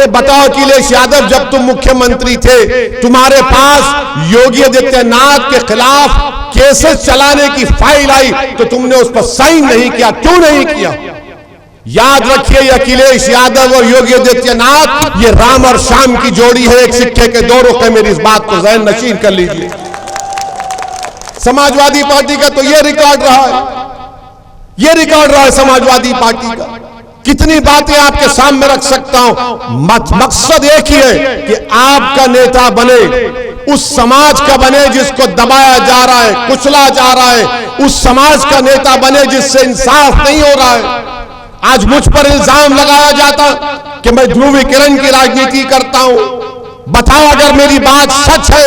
अरे बताओ अखिलेश यादव, जब तुम मुख्यमंत्री थे तुम्हारे पास योगी आदित्यनाथ के खिलाफ केसेस चलाने की फाइल आई तो तुमने उस पर साइन नहीं किया, क्यों नहीं किया? याद रखिए, अखिलेश यादव और योगी आदित्यनाथ ये राम और श्याम की जोड़ी है, एक सिक्के के दो रुख है। मेरी इस बात को ज़हन नशीन कर लीजिए। समाजवादी पार्टी का तो ये रिकॉर्ड रहा है, ये रिकॉर्ड रहा है समाजवादी पार्टी का। कितनी बातें आपके सामने रख सकता हूं, मकसद एक ही है कि आपका नेता बने, उस समाज का बने जिसको दबाया जा रहा है, कुचला जा रहा है, उस समाज का नेता बने जिससे इंसाफ नहीं हो रहा है। आज मुझ पर इल्जाम लगाया जाता कि मैं ध्रुवीकरण की राजनीति करता हूं। बताओ अगर मेरी बात सच है,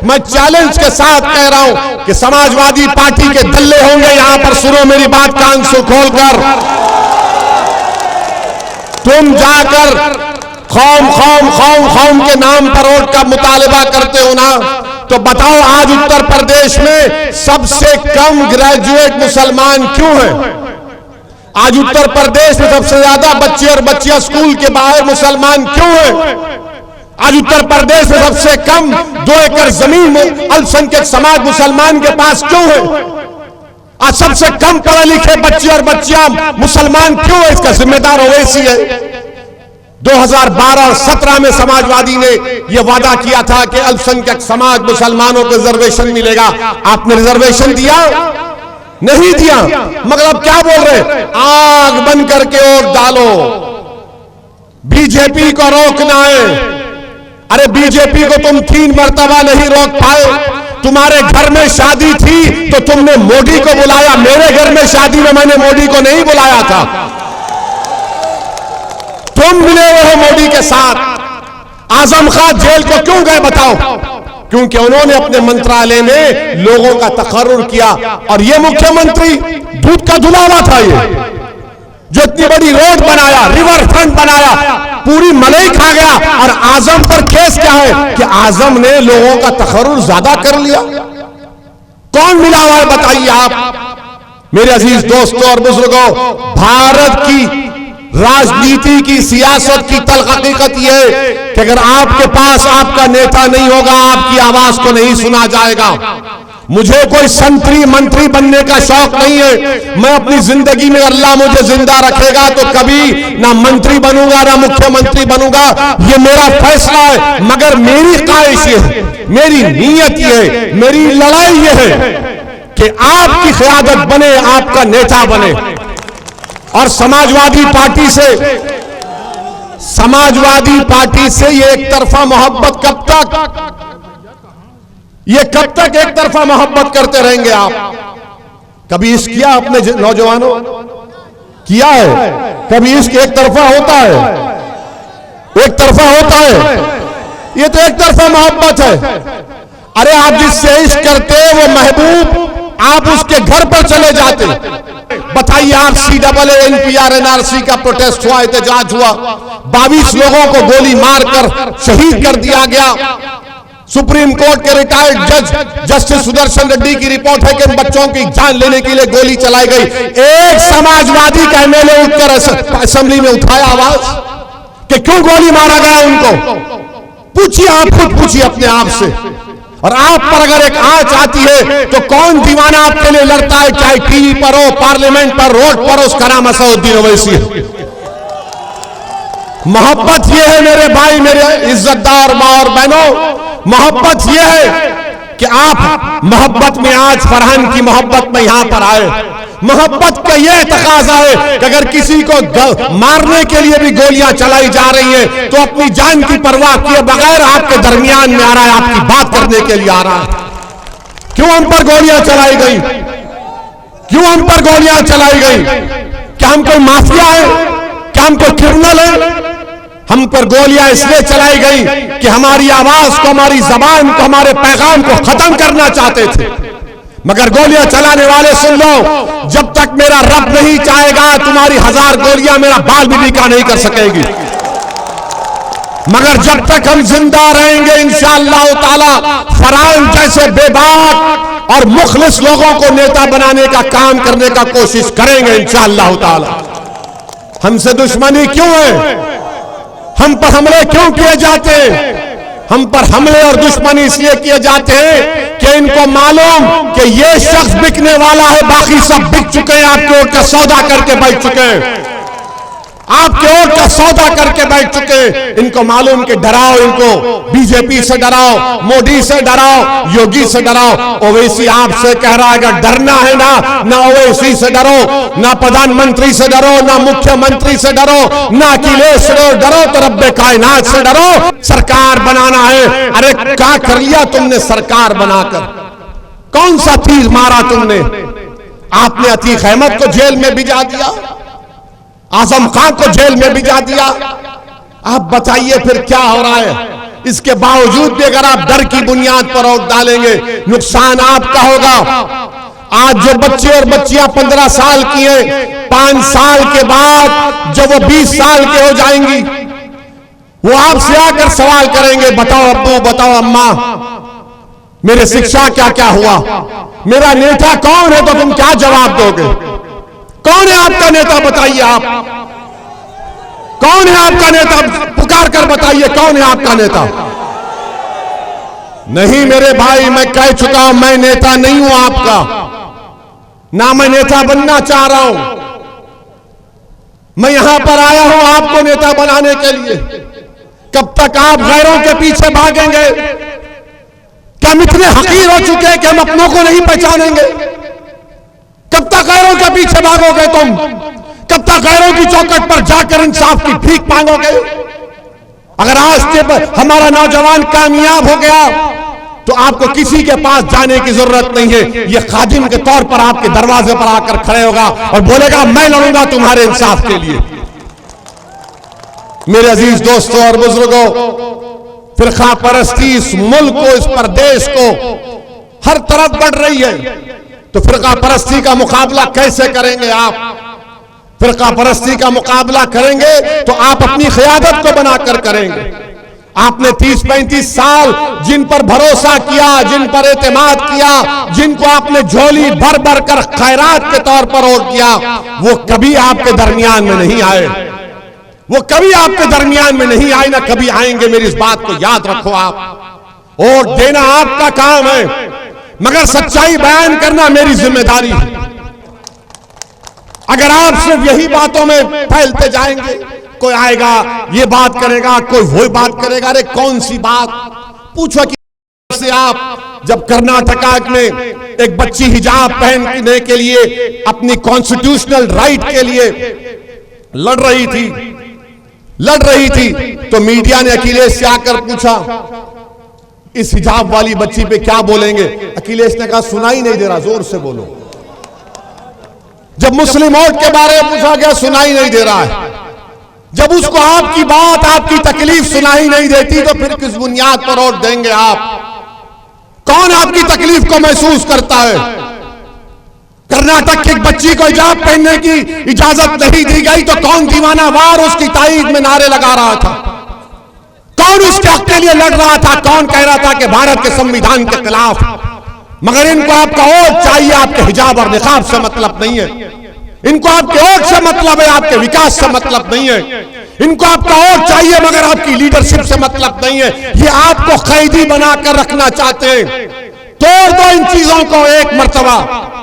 मैं चैलेंज के साथ कह रहा हूं कि समाजवादी पार्टी के दल्ले होंगे यहां पर। सुनो मेरी बात कान से खोलकर, तुम जाकर कौम कौम कौम कौम के नाम पर वोट का मुतालबा करते हो ना, तो बताओ आज उत्तर प्रदेश में सबसे कम ग्रेजुएट मुसलमान क्यों हैं? आज उत्तर प्रदेश में सबसे ज्यादा बच्चे और बच्चियां स्कूल के बाहर मुसलमान क्यों हैं? आज उत्तर प्रदेश में सबसे कम 2 एकड़ जमीन अल्पसंख्यक समाज मुसलमान के पास क्यों है? आज सबसे कम पढ़े लिखे बच्चे और बच्चियां मुसलमान क्यों है? इसका जिम्मेदार ओवैसी है। 2012 और 17 में समाजवादी ने यह वादा किया था कि अल्पसंख्यक समाज मुसलमानों को रिजर्वेशन मिलेगा। आपने रिजर्वेशन दिया? नहीं दिया। मगर अब क्या बोल रहे? आग बंद करके वोट डालो, बीजेपी को रोकना है। अरे बीजेपी को तुम 3 मर्तबा नहीं रोक पाए। तुम्हारे घर में शादी थी तो तुमने मोदी को बुलाया, मेरे घर में शादी में मैंने मोदी को नहीं बुलाया था। तुम मिले हुए हो मोदी के साथ। आजम खान जेल को क्यों गए बताओ? क्योंकि उन्होंने अपने मंत्रालय में लोगों का तकर्रुर किया। और ये मुख्यमंत्री दूध का धुलावा था, ये जो इतनी बड़ी रोड बनाया, रिवर फ्रंट बनाया, पूरी मलाई खा गया। और आजम पर केस क्या है कि आजम ने लोगों का तकर्रुर ज्यादा कर लिया। कौन मिला हुआ है बताइए आप। मेरे अजीज दोस्तों और बुजुर्गों, भारत की राजनीति की, सियासत की तल्ख हकीकत यह है कि अगर आपके पास आपका नेता नहीं होगा, आपकी आवाज को नहीं सुना जाएगा। मुझे कोई मंत्री बनने का शौक नहीं है। मैं अपनी जिंदगी में अल्लाह मुझे जिंदा रखेगा तो कभी ना मंत्री बनूंगा ना मुख्यमंत्री बनूंगा, ये मेरा फैसला है। मगर मेरी ख्वाहिश ये है, मेरी नीयत ये है, मेरी लड़ाई ये है कि आपकी क़यादत बने, आपका नेता बने। और समाजवादी पार्टी से ये एक तरफा मोहब्बत कब तक एक तरफा मोहब्बत करते रहेंगे आप? कभी इश्क किया अपने नौजवानों? किया है? कभी इश्क एक तरफा होता है? एक तरफा होता है? ये तो एक तरफा मोहब्बत है। अरे आप जिससे इश्क करते वो महबूब, आप उसके घर पर चले जाते। बताइए, आप CAA NPR NRC का प्रोटेस्ट हुआ, एहतजाज हुआ, 22 लोगों को गोली मारकर शहीद कर दिया गया। सुप्रीम कोर्ट के रिटायर्ड जज जस्टिस सुदर्शन रेड्डी की रिपोर्ट है कि इन बच्चों की जान लेने के लिए गोली चलाई गई। एक समाजवादी का MLA उठकर असेंबली में उठाया आवाज कि क्यों गोली मारा गया उनको? पूछिए, आप खुद पूछिए अपने आप से। और आप पर अगर एक आंच आती है तो कौन दीवाना आपके लिए लड़ता है, चाहे टीवी पर हो, पार्लियामेंट पर, रोड पर, उसका नाम असदुद्दीन ओवैसी है। मोहब्बत यह है मेरे भाई, मेरे इज्जतदार मां और बहनों, मोहब्बत यह है कि आप मोहब्बत में आज फरहान की मोहब्बत में यहां पर आए। मोहब्बत का यह तकाजा है कि अगर किसी को मारने के लिए भी गोलियां चलाई जा रही हैं तो अपनी जान की परवाह किए बगैर आपके दरमियान में आ रहा है, आपकी बात करने के लिए आ रहा है। क्यों हम पर गोलियां चलाई गई? क्यों हम पर गोलियां चलाई गई? क्या हम कोई माफिया है? क्या हम कोई क्रिमिनल है? हम पर गोलियां इसलिए चलाई गई कि हमारी आवाज को, हमारी जबान को, हमारे पैगाम को खत्म करना चाहते थे। मगर गोलियां चलाने वाले सुन लो, जब तक मेरा रब नहीं चाहेगा तुम्हारी 1000 गोलियां मेरा बाल भी बीका नहीं कर सकेगी। मगर जब तक हम जिंदा रहेंगे इंशाअल्लाह ताला फरहान जैसे बेबाक और मुखलिस लोगों को नेता बनाने का काम करने का कोशिश करेंगे इंशाअल्लाह ताला। हमसे दुश्मनी क्यों है? हम पर हमले क्यों किए जाते हैं? हम पर हमले और दुश्मनी इसलिए किए जाते हैं कि इनको मालूम कि ये शख्स बिकने वाला है, बाकी सब बिक चुके हैं, आपके वोट का सौदा करके बैठ चुके हैं, आपके वोट का सौदा करके बैठ चुके हैं। इनको मालूम कि डराओ इनको, बीजेपी से डराओ, मोदी से डराओ, योगी से डराओ। ओवैसी आपसे कह रहा है अगर डरना है ना ओवैसी से डरो, ना प्रधानमंत्री से डरो, ना मुख्यमंत्री से डरो, ना अखिलेश से डरो, तो रब्बे कायनात से डरो। सरकार बनाना है। अरे क्या कर लिया तुमने सरकार बनाकर? कौन सा तीर मारा तुमने? आपने अतीक अहमद को जेल में भिजा दिया, आजम खान को जेल में भिजा दिया। आप बताइए फिर क्या हो रहा है? इसके बावजूद भी अगर आप डर की बुनियाद पर वोट डालेंगे, नुकसान आपका होगा। आज जो बच्चे और बच्चियां 15 साल की हैं, 5 साल के बाद जब वो 20 साल के हो जाएंगी, वो आपसे आकर सवाल करेंगे, बताओ अब्बू, बताओ अम्मा, मेरे शिक्षा क्या क्या हुआ, मेरा नेता कौन है? तो तुम क्या जवाब दोगे? कौन है आपका नेता? बताइए आप, कौन है आपका नेता? पुकार कर बताइए कौन है आपका नेता? नहीं मेरे भाई, मैं कह चुका हूं, मैं नेता नहीं हूं आपका, ना मैं नेता बनना चाह रहा हूं। मैं यहां पर आया हूं आपको नेता बनाने के लिए। कब तक आप गैरों के पीछे भागेंगे? क्या हम इतने हकीर हो चुके हैं कि हम अपनों को नहीं पहचानेंगे? कब तक गैरों के पीछे भागोगे तुम? कब तक गैरों की चौखट पर जाकर इंसाफ की भीख मांगोगे? अगर आज के हमारा नौजवान कामयाब हो गया तो आपको किसी के पास जाने की जरूरत नहीं है। ये खादिम के तौर पर आपके दरवाजे पर आकर खड़े होगा और बोलेगा मैं लड़ूंगा तुम्हारे इंसाफ के लिए। मेरे अजीज दोस्तों और बुजुर्गों, फिरका परस्ती इस मुल्क को, इस प्रदेश को हर तरफ बढ़ रही है, तो फिरका परस्ती का मुकाबला कैसे करेंगे आप? फिरका परस्ती का मुकाबला करेंगे तो आप अपनी क़यादत को बनाकर करेंगे। आपने 30-35 साल जिन पर भरोसा किया, जिन पर एतमाद किया, जिनको आपने झोली भर भर कर खैरात के तौर पर वोट किया, वो कभी आपके दरमियान में नहीं आए, वो कभी आपके दरमियान में नहीं आए, ना कभी आएंगे। मेरी इस बात को याद रखो। आप वोट देना आपका काम है, मगर सच्चाई बयान करना मेरी जिम्मेदारी है। अगर आप सिर्फ यही बातों में फैलते जाएंगे, कोई आएगा ये बात करेगा, कोई वो बात करेगा, अरे कौन सी बात? पूछो कि से आप जब कर्नाटका में एक बच्ची हिजाब पहनने के लिए, अपनी कॉन्स्टिट्यूशनल राइट के लिए लड़ रही थी, तो मीडिया ने अखिलेश से आकर पूछा इस हिजाब वाली बच्ची पे क्या बोलेंगे? अखिलेश ने कहा सुनाई नहीं दे रहा, जोर से बोलो। जब मुस्लिम वोट के बारे में पूछा गया, सुनाई नहीं दे रहा है। जब उसको आपकी बात, आपकी तकलीफ सुनाई नहीं देती, तो फिर किस बुनियाद पर वोट देंगे आप? कौन आपकी तकलीफ को महसूस करता है? कर्नाटक की एक बच्ची को हिजाब पहनने की इजाजत नहीं दी गई तो कौन दीवानावार उसकी ताईद में नारे लगा रहा था? कौन उसके हक के लिए लड़ रहा था? कौन कह रहा था कि भारत के संविधान के खिलाफ? मगर इनको आपका वोट चाहिए, आपके हिजाब और निकाब से मतलब नहीं है। इनको आपके वोट से मतलब है, आपके विकास से मतलब नहीं है। इनको आपका वोट चाहिए मगर आपकी लीडरशिप से मतलब नहीं है। ये आपको कैदी बनाकर रखना चाहते हैं। तोड़ दो इन चीजों को एक मर्तबा।